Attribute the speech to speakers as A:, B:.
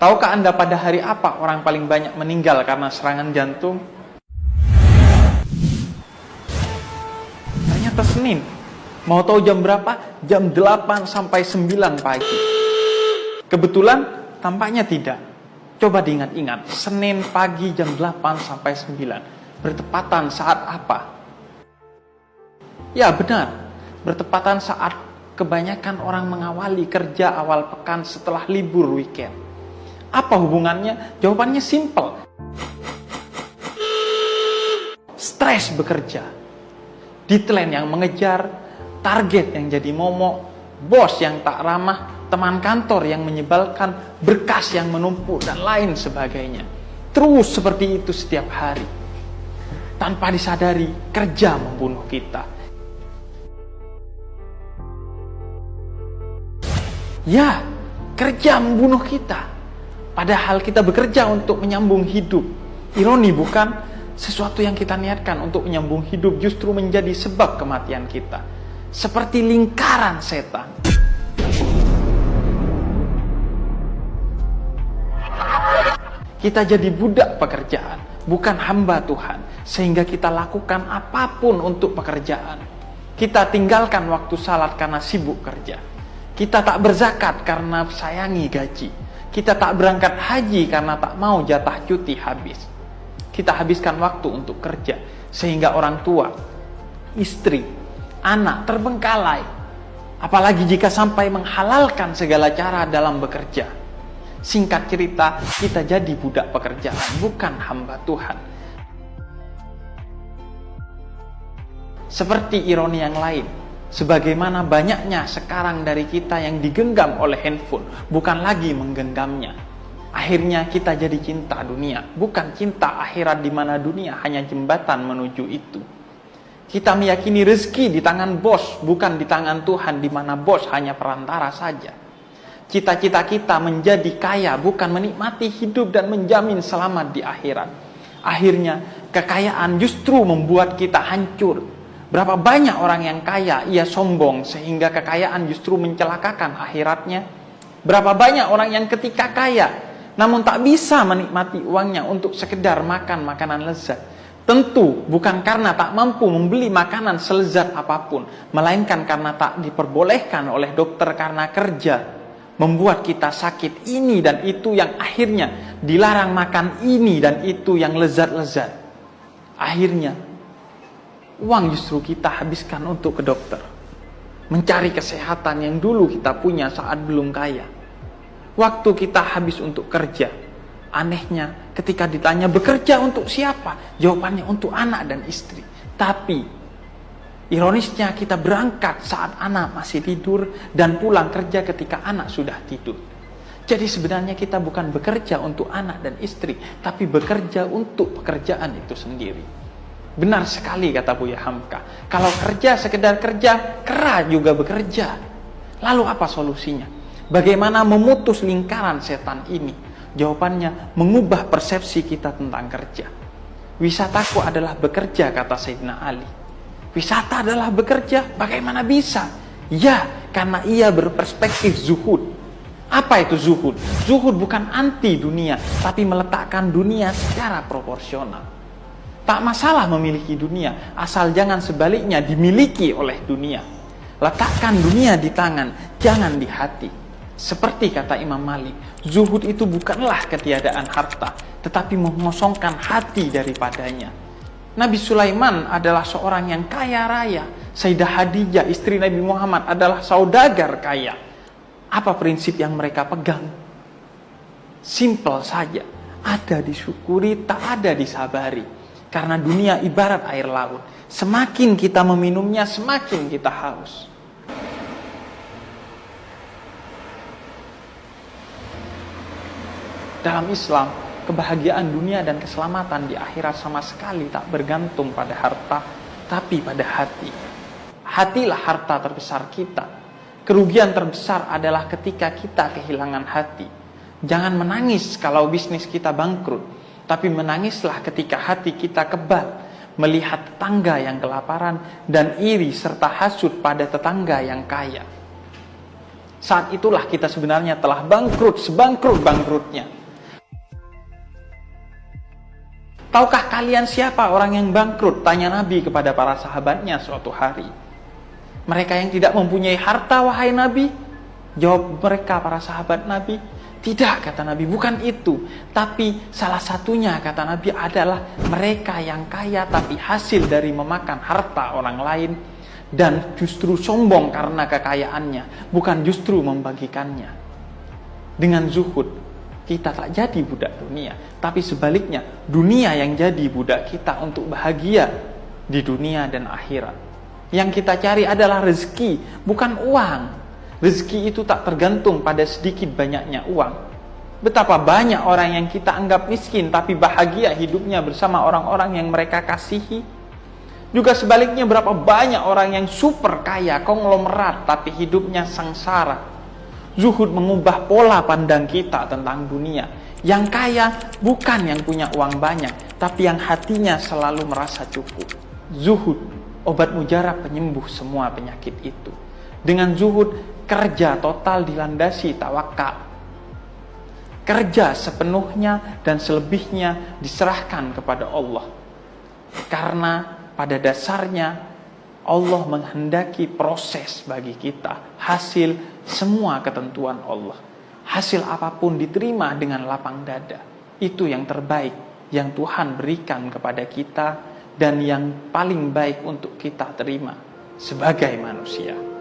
A: Tahukah Anda pada hari apa orang paling banyak meninggal karena serangan jantung? Ternyata Senin. Mau tahu jam berapa? Jam 8 sampai 9 pagi. Kebetulan? Tampaknya tidak. Coba diingat-ingat, Senin pagi jam 8 sampai 9. Bertepatan saat apa? Ya benar, bertepatan saat kebanyakan orang mengawali kerja awal pekan setelah libur weekend. Apa hubungannya? Jawabannya simpel. Stres bekerja, deadline yang mengejar, target yang jadi momok, bos yang tak ramah, teman kantor yang menyebalkan, berkas yang menumpuk, dan lain sebagainya. Terus seperti itu setiap hari. Tanpa disadari, kerja membunuh kita. Ya, kerja membunuh kita. Padahal kita bekerja untuk menyambung hidup. Ironi bukan? Sesuatu yang kita niatkan untuk menyambung hidup justru menjadi sebab kematian kita. Seperti lingkaran setan. Kita jadi budak pekerjaan, bukan hamba Tuhan. Sehingga kita lakukan apapun untuk pekerjaan. Kita tinggalkan waktu salat karena sibuk kerja. Kita tak berzakat karena sayangi gaji. Kita tak berangkat haji karena tak mau jatah cuti habis. Kita habiskan waktu untuk kerja, sehingga orang tua, istri, anak terbengkalai. Apalagi jika sampai menghalalkan segala cara dalam bekerja. Singkat cerita, kita jadi budak pekerjaan, bukan hamba Tuhan. Seperti ironi yang lain, sebagaimana banyaknya sekarang dari kita yang digenggam oleh handphone, bukan lagi menggenggamnya. Akhirnya kita jadi cinta dunia, bukan cinta akhirat di mana dunia hanya jembatan menuju itu. Kita meyakini rezeki di tangan bos, bukan di tangan Tuhan di mana bos hanya perantara saja. Cita-cita kita menjadi kaya, bukan menikmati hidup dan menjamin selamat di akhirat. Akhirnya kekayaan justru membuat kita hancur. Berapa banyak orang yang kaya, ia sombong sehingga kekayaan justru mencelakakan akhiratnya. Berapa banyak orang yang ketika kaya, namun tak bisa menikmati uangnya untuk sekedar makan makanan lezat. Tentu bukan karena tak mampu membeli makanan selezat apapun, melainkan karena tak diperbolehkan oleh dokter karena kerja. Membuat kita sakit ini dan itu yang akhirnya dilarang makan ini dan itu yang lezat-lezat. Akhirnya uang justru kita habiskan untuk ke dokter. Mencari kesehatan yang dulu kita punya saat belum kaya. Waktu kita habis untuk kerja. Anehnya ketika ditanya bekerja untuk siapa? Jawabannya untuk anak dan istri. Tapi ironisnya kita berangkat saat anak masih tidur dan pulang kerja ketika anak sudah tidur. Jadi sebenarnya kita bukan bekerja untuk anak dan istri, tapi bekerja untuk pekerjaan itu sendiri. Benar sekali kata Buya Hamka. Kalau kerja sekedar kerja, kera juga bekerja. Lalu apa solusinya? Bagaimana memutus lingkaran setan ini? Jawabannya, mengubah persepsi kita tentang kerja. Wisataku adalah bekerja, kata Sayyidina Ali. Wisata adalah bekerja? Bagaimana bisa? Ya, karena ia berperspektif zuhud. Apa itu zuhud? Zuhud bukan anti dunia, tapi meletakkan dunia secara proporsional. Tak masalah memiliki dunia, asal jangan sebaliknya dimiliki oleh dunia. Letakkan dunia di tangan, jangan di hati. Seperti kata Imam Malik, zuhud itu bukanlah ketiadaan harta, tetapi mengosongkan hati daripadanya. Nabi Sulaiman adalah seorang yang kaya raya. Sayyidah Khadijah, istri Nabi Muhammad, adalah saudagar kaya. Apa prinsip yang mereka pegang? Simpel saja, ada disyukuri, tak ada disabari. Karena dunia ibarat air laut. Semakin kita meminumnya, semakin kita haus. Dalam Islam, kebahagiaan dunia dan keselamatan di akhirat sama sekali tak bergantung pada harta, tapi pada hati. Hatilah harta terbesar kita. Kerugian terbesar adalah ketika kita kehilangan hati. Jangan menangis kalau bisnis kita bangkrut, tapi menangislah ketika hati kita kebal, melihat tetangga yang kelaparan dan iri serta hasut pada tetangga yang kaya. Saat itulah kita sebenarnya telah bangkrut, sebangkrut-bangkrutnya. Tahukah kalian siapa orang yang bangkrut? Tanya Nabi kepada para sahabatnya suatu hari. Mereka yang tidak mempunyai harta, wahai Nabi? Jawab mereka, para sahabat Nabi, tidak, kata Nabi, bukan itu. Tapi salah satunya, kata Nabi, adalah mereka yang kaya tapi hasil dari memakan harta orang lain dan justru sombong karena kekayaannya, bukan justru membagikannya. Dengan zuhud, kita tak jadi budak dunia, tapi sebaliknya, dunia yang jadi budak kita untuk bahagia di dunia dan akhirat. Yang kita cari adalah rezeki, bukan uang. Rezeki itu tak tergantung pada sedikit banyaknya uang. Betapa banyak orang yang kita anggap miskin tapi bahagia hidupnya bersama orang-orang yang mereka kasihi. Juga sebaliknya, berapa banyak orang yang super kaya, konglomerat, tapi hidupnya sengsara. Zuhud mengubah pola pandang kita tentang dunia. Yang kaya bukan yang punya uang banyak, tapi yang hatinya selalu merasa cukup. Zuhud, obat mujarab penyembuh semua penyakit itu. Dengan zuhud, kerja total dilandasi tawakal. Kerja sepenuhnya dan selebihnya diserahkan kepada Allah. Karena pada dasarnya Allah menghendaki proses bagi kita. Hasil semua ketentuan Allah. Hasil apapun diterima dengan lapang dada. Itu yang terbaik yang Tuhan berikan kepada kita dan yang paling baik untuk kita terima sebagai manusia.